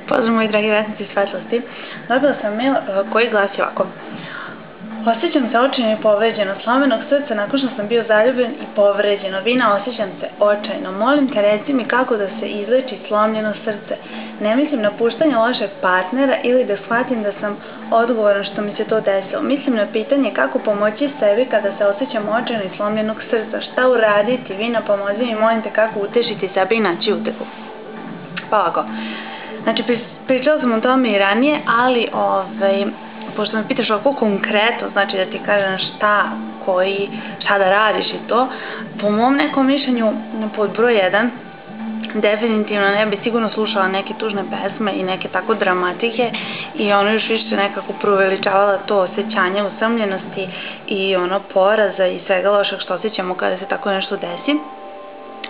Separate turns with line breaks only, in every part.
Pozdrav moji dragi vesnici svetlosti. Dobila sam mail koji glasi ovako. Osjećam se očajno i povređeno, slomenog srca nakon što sam bio zaljubljen i povređeno. Vina, osjećam se očajno. Molim te, reci mi kako da se izleči slomljeno srce. Ne mislim na puštanje lošeg partnera ili da shvatim da sam odgovoran što mi se to desilo. Mislim na pitanje kako pomoći sebi kada se osjećam očajno i slomljenog srca. Šta uraditi? Vina, pomozi mi, molim te, kako utešiti sebe i naći utehu. Pa ovako. Znači, pričala sam o tome i ranije, ali pošto me pitaš ovako konkretno, znači da ti kažem šta da radiš i to, po mom nekom mišljenju, pod broj 1, definitivno ne bi sigurno slušala neke tužne pesme i neke tako dramatike i ono još više nekako proveličavala to osjećanje usamljenosti i ono poraza i svega lošeg što osjećamo kada se tako nešto desi,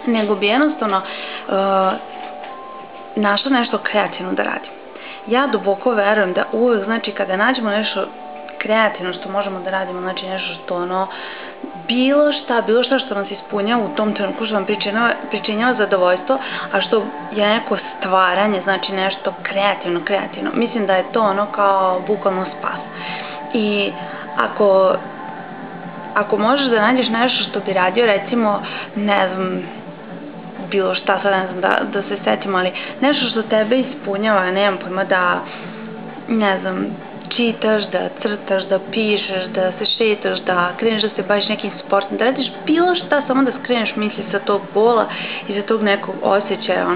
nego bi jednostavno našla nešto kreativno da radim. Ja duboko verujem da uvek, znači, kada nađemo nešto kreativno što možemo da radimo, znači nešto što bilo šta što nas ispunjava u tom trenutku, što vam pričinjava zadovoljstvo, a što je neko stvaranje, znači nešto kreativno, mislim da je to kao bukvalno spas. I ako možeš da nađeš nešto što bi radio, recimo, ne znam, bilo šta, sad ne znam da se setim, ali nešto što tebe ispunjava, nemam pojma, da, ne znam, čitaš, da crtaš, da pišeš, da se šetaš, da kreneš da se baviš nekim sportom, da radiš bilo šta, samo da skreneš misli sa tog bola i sa tog nekog osjećaja,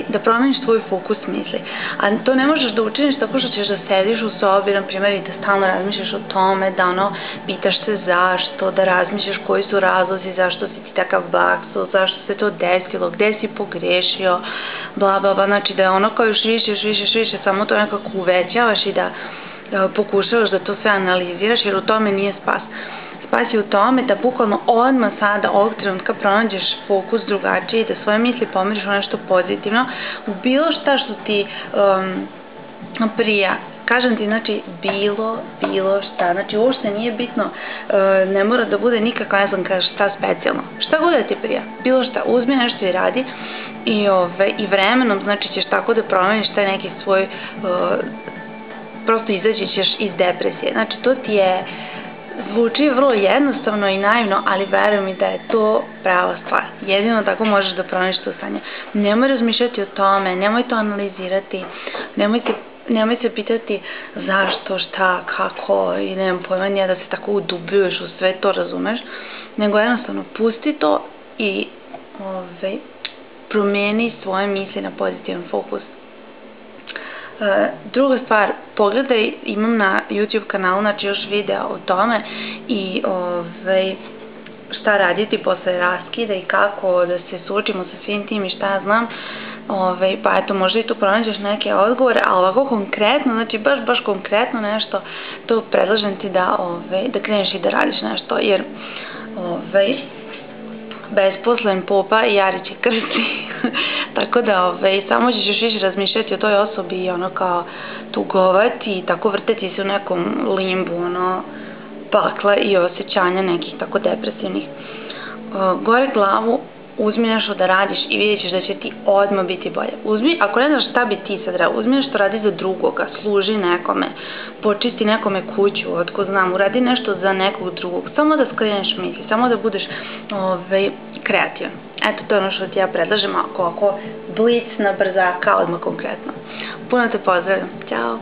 da promeniš tvoj fokus misli. A to ne možeš da učiniš tako što ćeš da sediš u sobi, na primjer, i da stalno razmišljaš o tome, da pitaš se zašto, da razmišljaš koji su razlozi, zašto si ti takav bakso, zašto se to desilo, gde si pogrešio, bla bla bla, znači da je kao još više, samo to nekako uvećavaš i da pokušavaš da to sve analiziraš, jer u tome nije spas. Spas je u tome da bukvalno odmah sada, ovog trenutka, pronađeš fokus drugačiji i da svoje misli pomiriš u nešto pozitivno, u bilo šta što ti prija. Kažem ti, znači, bilo šta, znači uopšte nije bitno, ne mora da bude nikakva, ne znam šta specijalno. Šta god da ti prija, bilo šta, uzmi nešto i radi i vremenom, znači, ćeš tako da promeniš taj neki svoj, prosto izaći ćeš iz depresije. Znači, to ti zvuči vrlo jednostavno i naivno, ali veruj mi da je to prava stvar. Jedino tako možeš da promeniš to stanje. Nemoj razmišljati o tome, nemoj to analizirati, nemoj se pitati zašto, šta, kako i nemam pojma nije da se tako udubljuješ u sve to, razumeš, nego jednostavno pusti to i promeni svoje misli na pozitivan fokus. Druga stvar, pogledaj, imam na YouTube kanalu, znači još videa o tome i šta raditi posle raskida i kako da se suočimo sa svim tim i šta ja znam, pa eto, možda i tu pronađeš neke odgovore, ali ovako konkretno, znači baš konkretno nešto, to predlažem ti da kreneš i da radiš nešto, jer besposlen popa i Jari će krsti, tako da samo ćeš još više razmišljati o toj osobi i kao tugovati i tako vrteti se u nekom limbu, pakla i osjećanja nekih tako depresivnih. Gore glavu, uzmi nešto da radiš i vidjet ćeš da će ti odmah biti bolje. Uzmi, ako ne znaš šta bi ti sad radio, uzmi nešto radi za drugoga, služi nekome, počisti nekome kuću, otko znam, uradi nešto za nekog drugog, samo da skreneš misli, samo da budeš kreativan. Eto, to je ono što ti ja predlažem, ako blic na brzaka, odmah konkretno. Puno te pozdravljam, ćao!